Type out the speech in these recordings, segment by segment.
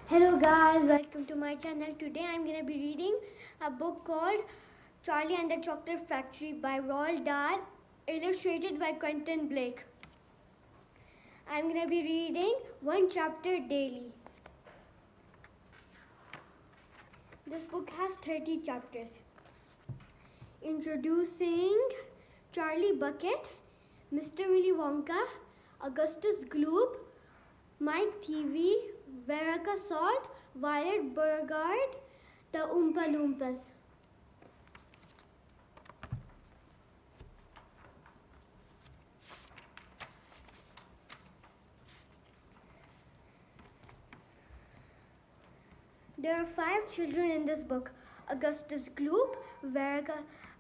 Hello guys, welcome to my channel. Today I'm going to be reading a book called Charlie and the Chocolate Factory by Roald Dahl, illustrated by Quentin Blake. I'm going to be reading one chapter daily. This book has 30 chapters. Introducing Charlie Bucket, Mr Willy Wonka, Augustus Gloop, Mike TV, Veruca Salt, Violet Beauregarde, the Oompa Loompas. There are 5 children in this book: Augustus Gloop,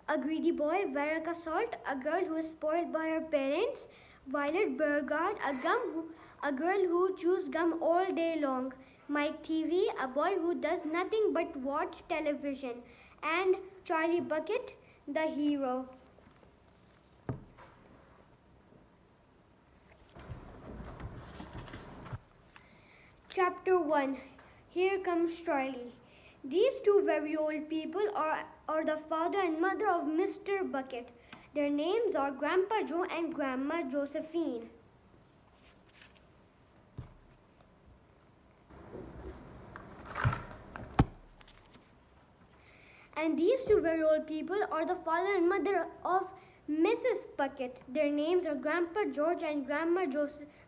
a greedy boy; Veruca Salt, a girl who is spoiled by her parents; Violet Beauregarde, a girl who chews gum all day long; Mike TV, a boy who does nothing but watch television; and Charlie Bucket, the hero. Chapter 1. Here comes Charlie. These two very old people are the father and mother of Mr. Bucket. Their names are Grandpa Joe and Grandma Josephine. And these two very old people are the father and mother of Mrs. Bucket. Their names are Grandpa George and Grandma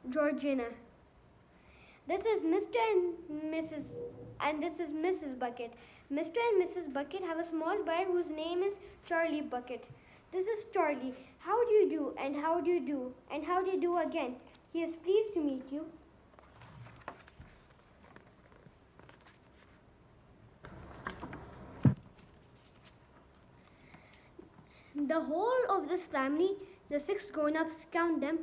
Georgina. This is Mr. and this is Mrs. Bucket. Mr. and Mrs. Bucket have a small boy whose name is Charlie Bucket. This is Charlie. How do you do? And how do you do? And how do you do again? He is pleased to meet you. The whole of this family, the 6 grown-ups, count them,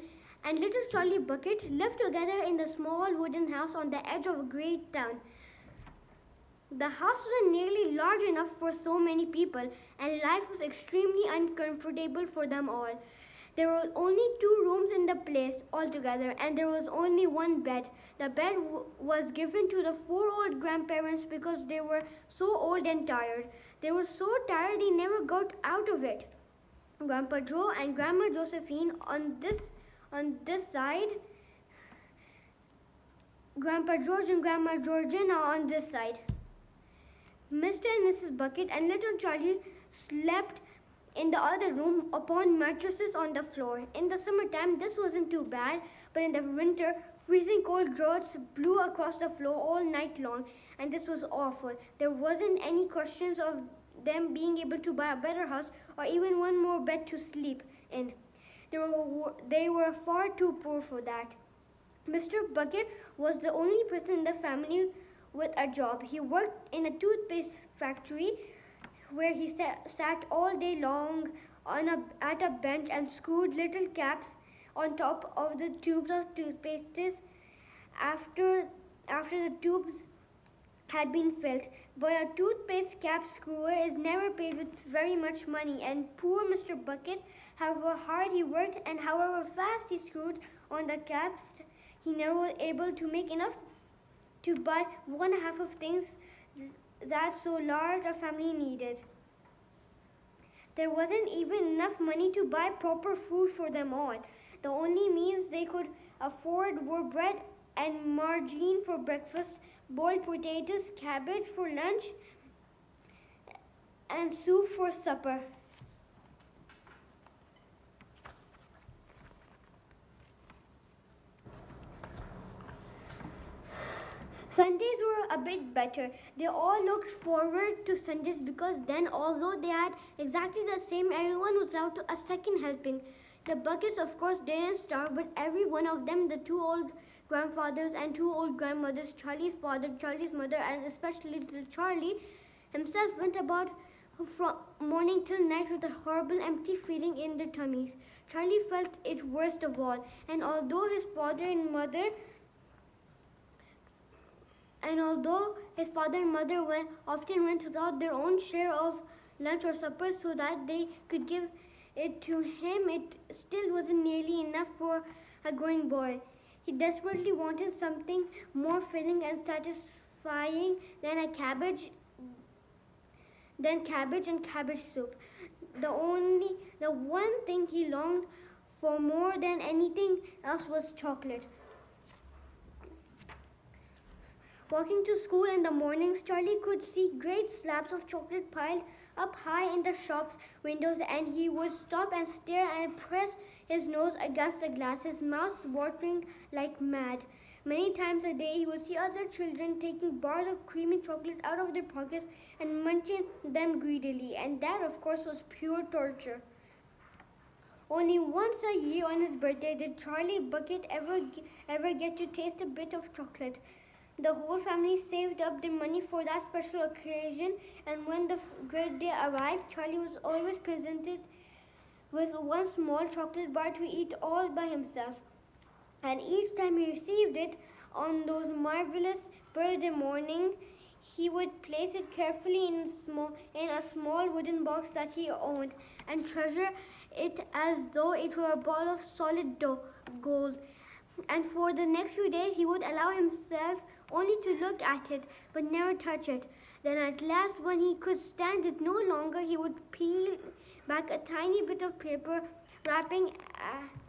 and little Charlie Bucket lived together in the small wooden house on the edge of a great town. The house wasn't nearly large enough for so many people, and life was extremely uncomfortable for them all. There were only 2 rooms in the place altogether, and there was only one bed. The bed was given to the 4 old grandparents because they were so old and tired. They were so tired they never got out of it. Grandpa Joe and Grandma Josephine on this side, Grandpa George and Grandma Georgina on this side. Mr. and Mrs. Bucket and little Charlie slept in the other room upon mattresses on the floor. In the summertime, this wasn't too bad, but in the winter, freezing cold draughts blew across the floor all night long, and this was awful. There wasn't any questions of them being able to buy a better house or even one more bed to sleep in. They were far too poor for that. Mr. Bucket was the only person in the family with a job. He worked in a toothpaste factory where he sat all day long at a bench and screwed little caps on top of the tubes of toothpaste after the tubes had been filled. But a toothpaste cap screwer is never paid with very much money, and poor Mr. Bucket, however hard he worked and however fast he screwed on the caps, he never was able to make enough to buy 1/2 of things that so large a family needed. There wasn't even enough money to buy proper food for them all. The only meals they could afford were bread and margarine for breakfast, boiled potatoes, cabbage for lunch, and soup for supper. Sundays were a bit better. They all looked forward to Sundays because then, although they had exactly the same, everyone was allowed to a second helping. The Buckets, of course, didn't starve, but every one of them, the 2 old grandfathers and 2 old grandmothers, Charlie's father, Charlie's mother, and especially little Charlie himself, went about from morning till night with a horrible empty feeling in their tummies. Charlie felt it worst of all, and although his father and mother often went without their own share of lunch or supper so that they could give it to him, it still wasn't nearly enough for a growing boy. He desperately wanted something more filling and satisfying than cabbage and cabbage soup. The one thing he longed for more than anything else was chocolate. Walking to school in the mornings, Charlie could see great slabs of chocolate piled up high in the shop's windows, and he would stop and stare and press his nose against the glass, his mouth watering like mad. Many times a day he would see other children taking bars of creamy chocolate out of their pockets and munching them greedily, and that of course was pure torture. Only once a year on his birthday did Charlie Bucket ever get to taste a bit of chocolate. The whole family saved up their money for that special occasion, and when the great day arrived, Charlie was always presented with one small chocolate bar to eat all by himself. And each time he received it on those marvelous birthday morning, he would place it carefully in a small wooden box that he owned and treasure it as though it were a ball of solid gold. And for the next few days he would allow himself only to look at it but never touch it. Then at last, when he could stand it no longer, he would peel back a tiny bit of paper wrapping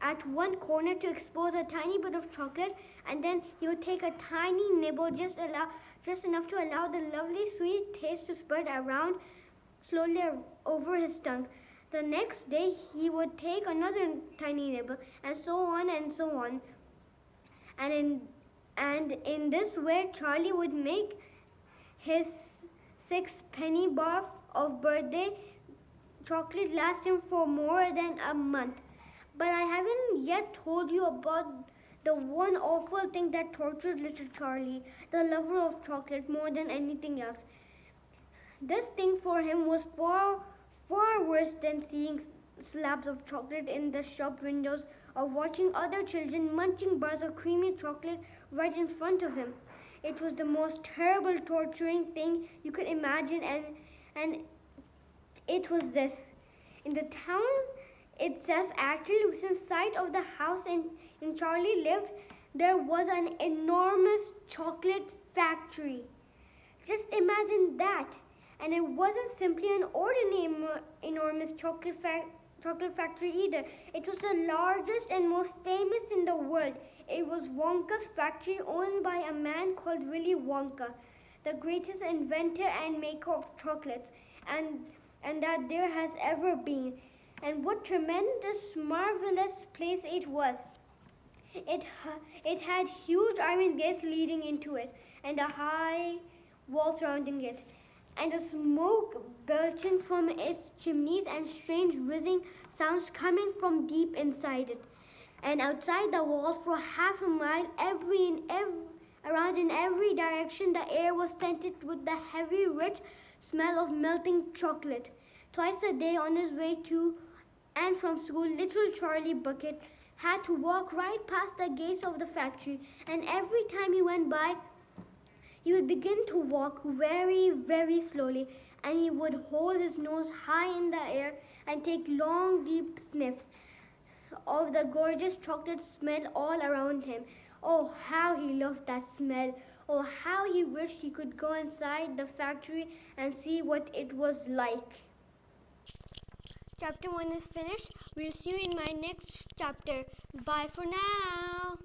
at one corner to expose a tiny bit of chocolate, and then he would take a tiny nibble, just enough to allow the lovely sweet taste to spread around slowly over his tongue. The next day he would take another tiny nibble, and so on and so on. And in this way, Charlie would make his 6-penny bar of birthday chocolate last him for more than a month. But I haven't yet told you about the one awful thing that tortured little Charlie, the lover of chocolate more than anything else. This thing for him was far worse than seeing slabs of chocolate in the shop windows or watching other children munching bars of creamy chocolate right in front of him. It was the most terrible, torturing thing you could imagine, and it was this. In the town itself, actually within sight of the house in Charlie lived, there was an enormous chocolate factory. Just imagine that. And it wasn't simply an ordinary enormous chocolate factory either. It was the largest and most famous in the world. It was Wonka's factory, owned by a man called Willy Wonka, the greatest inventor and maker of chocolates and that there has ever been. And what tremendous, marvelous place it was. It had huge iron gates leading into it, and a high wall surrounding it, and the smoke belching from its chimneys and strange whizzing sounds coming from deep inside it. And outside the walls for half a mile, around in every direction, the air was scented with the heavy, rich smell of melting chocolate. Twice a day on his way to and from school, little Charlie Bucket had to walk right past the gates of the factory, and every time he went by, he would begin to walk very, very slowly, and he would hold his nose high in the air and take long, deep sniffs of the gorgeous chocolate smell all around him. Oh, how he loved that smell. Oh, how he wished he could go inside the factory and see what it was like. Chapter 1 is finished. We'll see you in my next chapter. Bye for now.